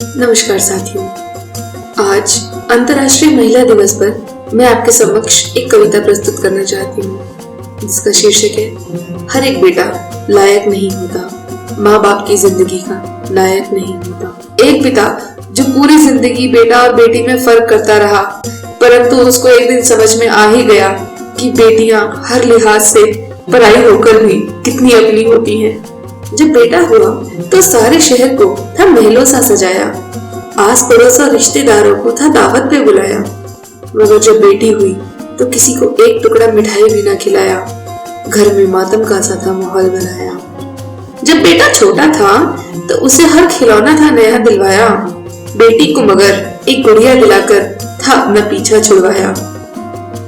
नमस्कार साथियों, आज अंतर्राष्ट्रीय महिला दिवस पर मैं आपके समक्ष एक कविता प्रस्तुत करना चाहती हूँ जिसका शीर्षक है हर एक बेटा लायक नहीं होता, माँ बाप की जिंदगी का नायक नहीं होता। एक पिता जो पूरी जिंदगी बेटा और बेटी में फर्क करता रहा, परंतु उसको एक दिन समझ में आ ही गया कि बेटियां हर लिहाज से पराई होकर भी कितनी अपनी होती हैं। जब बेटा हुआ तो सारे शहर को था महलों सा सजाया, आस पड़ोस और रिश्तेदारों को था दावत पे बुलाया। मगर जब बेटी हुई तो किसी को एक टुकड़ा मिठाई भी न खिलाया, घर में मातम का सा था माहौल बनाया। जब बेटा छोटा था तो उसे हर खिलौना था नया दिलवाया, बेटी को मगर एक गुड़िया दिलाकर था अपना पीछा छुड़वाया।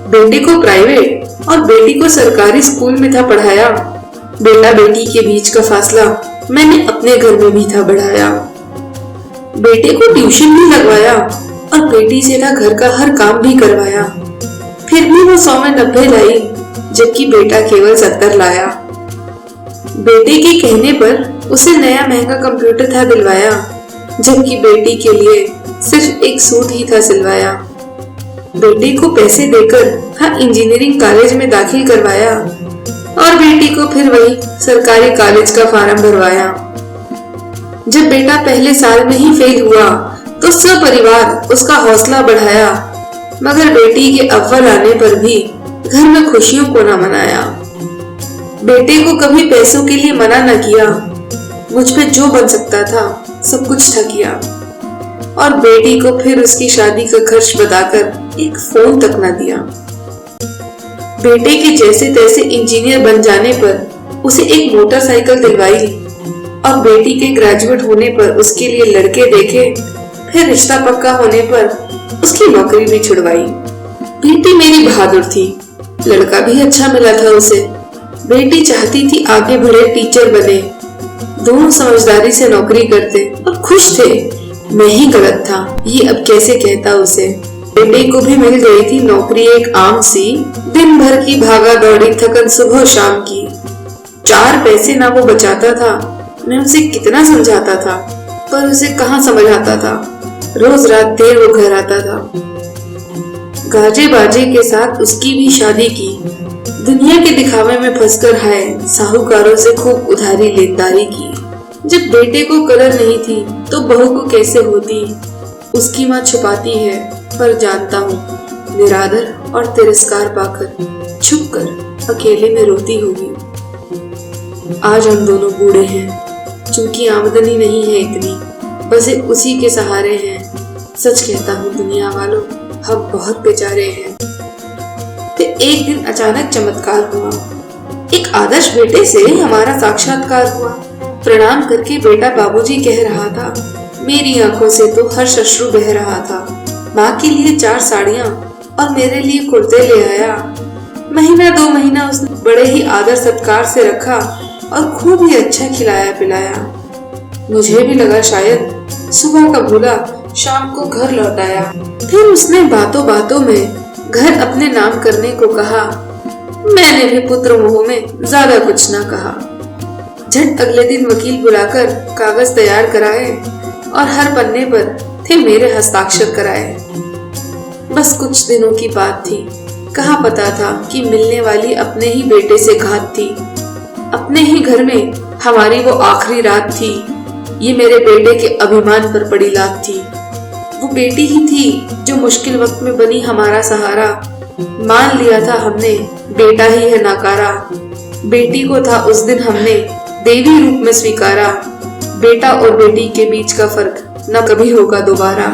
बेटे को प्राइवेट और बेटी को सरकारी स्कूल में था पढ़ाया, बेटा बेटी के बीच का फासला मैंने अपने घर में भी था बढ़ाया। बेटे को ट्यूशन भी लगवाया और बेटी से था घर का हर काम भी करवाया। फिर भी वो 100 में 90 लाई, जबकि बेटा केवल 70 लाया। बेटे के कहने पर उसे नया महंगा कंप्यूटर था दिलवाया, जबकि बेटी के लिए सिर्फ एक सूट ही था सिलवाया। बेटे को पैसे देकर था इंजीनियरिंग कॉलेज में दाखिल करवाया और बेटी को फिर वही सरकारी कॉलेज का फॉर्म भरवाया। जब बेटा पहले साल में ही फेल हुआ तो सपरिवार उसका हौसला बढ़ाया, मगर बेटी के अव्वल आने पर भी घर में खुशियों को न मनाया। बेटे को कभी पैसों के लिए मना न किया, मुझ पे जो बन सकता था सब कुछ था किया। और बेटी को फिर उसकी शादी का खर्च बताकर एक फोन तक न दिया। बेटे के जैसे तैसे इंजीनियर बन जाने पर उसे एक मोटरसाइकिल दिलवाई और बेटी के ग्रेजुएट होने पर उसके लिए लड़के देखे, फिर रिश्ता पक्का होने पर उसकी नौकरी भी छुड़वाई। बेटी मेरी बहादुर थी, लड़का भी अच्छा मिला था उसे। बेटी चाहती थी आगे बढ़े टीचर बने, दोनों समझदारी से नौकरी करते और खुश थे। मैं ही गलत था, ये अब कैसे कहता उसे। बेटे को भी मिल गई थी नौकरी एक आम सी, दिन भर की भागा दौड़ी थकन सुबह शाम की। 4 पैसे ना वो बचाता था, मैं उसे कितना समझाता था पर उसे कहाँ समझ आता था। रोज रात देर वो घर आता था। गाजे बाजे के साथ उसकी भी शादी की, दुनिया के दिखावे में फंसकर हाय साहूकारों से खूब उधारी लेनदारी की। जब बेटे को कदर नहीं थी तो बहू को कैसे होती, उसकी माँ छुपाती है पर जानता हूँ निरादर और तिरस्कार पाकर छुपकर अकेले में रोती होगी। आज हम दोनों बूढ़े हैं, चूंकि आमदनी नहीं है इतनी, बस उसी के सहारे हैं। सच कहता हूँ दुनिया वालों, हम बहुत बेचारे हैं। फिर एक दिन अचानक चमत्कार हुआ, एक आदर्श बेटे से हमारा साक्षात्कार हुआ। प्रणाम करके बेटा बाबूजी कह रहा था, मेरी आंखों से तो हर्ष अश्रु बह रहा था। माँ के लिए 4 साड़ियाँ और मेरे लिए कुर्ते ले आया। महीना 2 महीना उसने बड़े ही आदर सत्कार से रखा और खूब ही अच्छा खिलाया पिलाया। मुझे भी लगा शायद सुबह का भूला शाम को घर लौटाया। फिर उसने बातों बातों में घर अपने नाम करने को कहा। मैंने भी पुत्र मोह में ज्यादा कुछ न कहा। झट अगले दिन वकील बुलाकर कागज तैयार कराए और हर पन्ने पर थे मेरे हस्ताक्षर कराए। बस कुछ दिनों की बात थी, कहाँ पता था कि मिलने वाली अपने ही बेटे से घात थी। अपने ही घर में हमारी वो आखिरी रात थी, ये मेरे बेटे के अभिमान पर पड़ी लात थी। वो बेटी ही थी जो मुश्किल वक्त में बनी हमारा सहारा। मान लिया था हमने बेटा ही है नाकारा, बेटी को था उस दिन हमने देवी रूप में स्वीकारा। बेटा और बेटी के बीच का फर्क न कभी होगा दोबारा।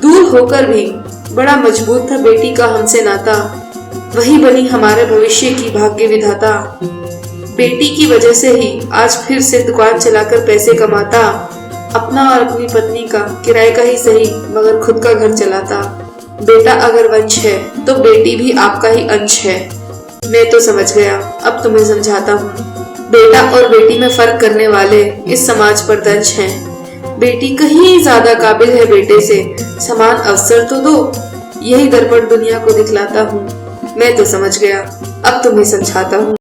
दूर होकर भी बड़ा मजबूत था बेटी का हमसे नाता, वही बनी हमारे भविष्य की भाग्य विधाता। बेटी की वजह से ही आज फिर से दुकान चलाकर पैसे कमाता, अपना और अपनी पत्नी का किराए का ही सही मगर खुद का घर चलाता। बेटा अगर वंश है तो बेटी भी आपका ही अंश है। मैं तो समझ गया, अब तुम्हें समझाता हूँ। बेटा और बेटी में फर्क करने वाले इस समाज पर दंश हैं। बेटी कहीं ज्यादा काबिल है बेटे से, समान अवसर तो दो, यही दर्पण दुनिया को दिखलाता हूँ। मैं तो समझ गया, अब तुम्हें समझाता हूँ।